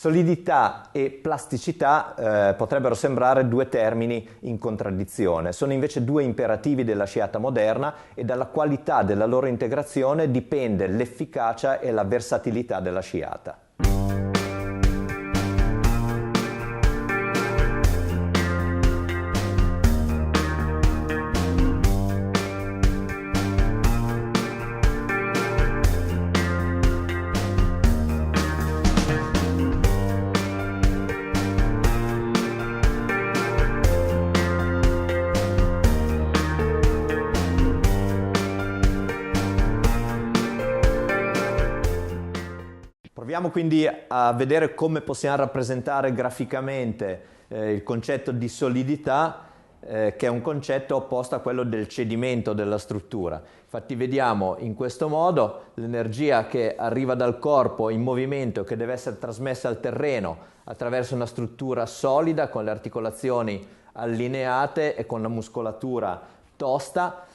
Solidità e plasticità potrebbero sembrare due termini in contraddizione, sono invece due imperativi della sciata moderna e dalla qualità della loro integrazione dipende l'efficacia e la versatilità della sciata. Proviamo quindi a vedere come possiamo rappresentare graficamente il concetto di solidità, che è un concetto opposto a quello del cedimento della struttura. Infatti vediamo in questo modo l'energia che arriva dal corpo in movimento, che deve essere trasmessa al terreno attraverso una struttura solida con le articolazioni allineate e con la muscolatura tosta,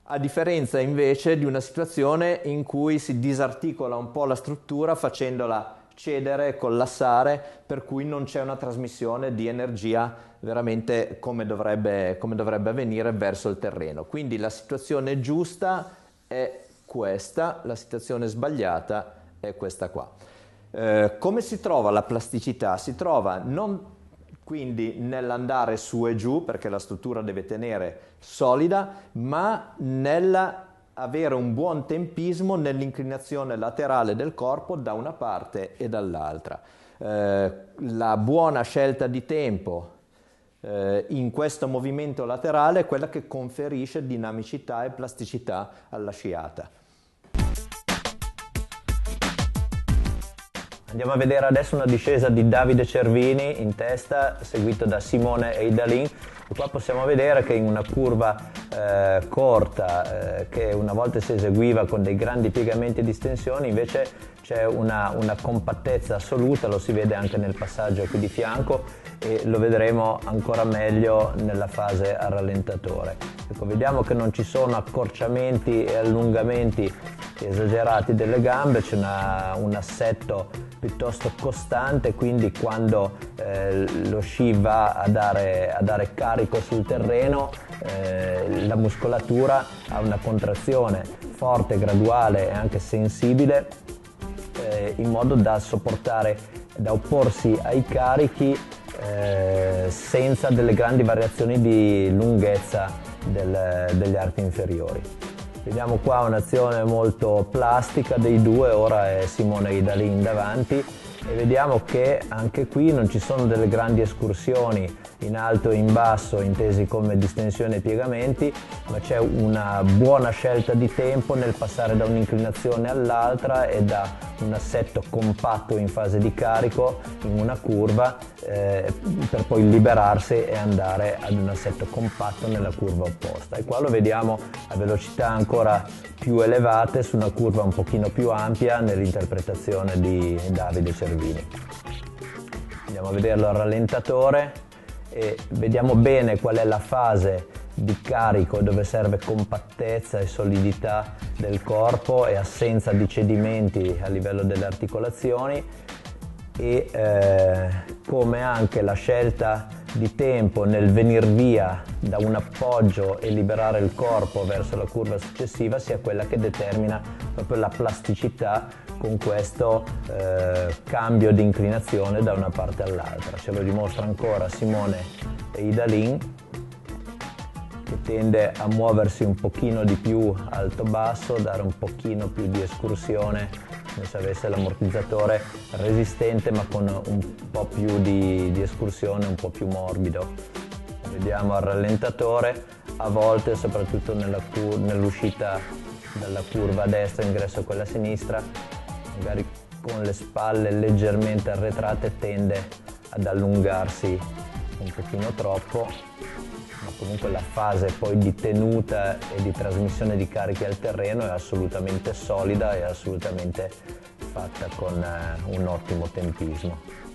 a differenza invece di una situazione in cui si disarticola un po' la struttura facendola cedere, collassare, per cui non c'è una trasmissione di energia veramente come dovrebbe avvenire verso il terreno. Quindi la situazione giusta è questa, la situazione sbagliata è questa qua. Come si trova la plasticità? Si trova non quindi nell'andare su e giù, perché la struttura deve tenere solida, ma nell'avere un buon tempismo nell'inclinazione laterale del corpo da una parte e dall'altra. La buona scelta di tempo in questo movimento laterale è quella che conferisce dinamicità e plasticità alla sciata. Andiamo a vedere adesso una discesa di Davide Cervini in testa, seguito da Simone Eidalin. E qua possiamo vedere che in una curva corta, che una volta si eseguiva con dei grandi piegamenti e distensioni, invece c'è una compattezza assoluta, lo si vede anche nel passaggio qui di fianco e lo vedremo ancora meglio nella fase a rallentatore. Ecco, vediamo che non ci sono accorciamenti e allungamenti esagerati delle gambe, c'è un assetto piuttosto costante, quindi quando lo sci va a dare carico sul terreno, la muscolatura ha una contrazione forte, graduale e anche sensibile, in modo da sopportare, da opporsi ai carichi senza delle grandi variazioni di lunghezza degli arti inferiori. Vediamo qua un'azione molto plastica dei due, ora è Simone Eidalin davanti e vediamo che anche qui non ci sono delle grandi escursioni in alto e in basso intesi come distensione e piegamenti, ma c'è una buona scelta di tempo nel passare da un'inclinazione all'altra e da un assetto compatto in fase di carico in una curva per poi liberarsi e andare ad un assetto compatto nella curva opposta. E qua lo vediamo a velocità ancora più elevate su una curva un pochino più ampia nell'interpretazione di Davide Cervini. Andiamo a vederlo al rallentatore e vediamo bene qual è la fase di carico dove serve compattezza e solidità del corpo e assenza di cedimenti a livello delle articolazioni e come anche la scelta di tempo nel venir via da un appoggio e liberare il corpo verso la curva successiva sia quella che determina proprio la plasticità con questo cambio di inclinazione da una parte all'altra. Ce lo dimostra ancora Simone Eidalin, che tende a muoversi un pochino di più alto-basso, dare un pochino più di escursione, come se avesse l'ammortizzatore resistente ma con un po' più di escursione, un po' più morbido. Vediamo al rallentatore, a volte soprattutto nell'uscita dalla curva a destra, ingresso a quella a sinistra, magari con le spalle leggermente arretrate tende ad allungarsi un pochino troppo, ma comunque la fase poi di tenuta e di trasmissione di carichi al terreno è assolutamente solida e assolutamente fatta con un ottimo tempismo.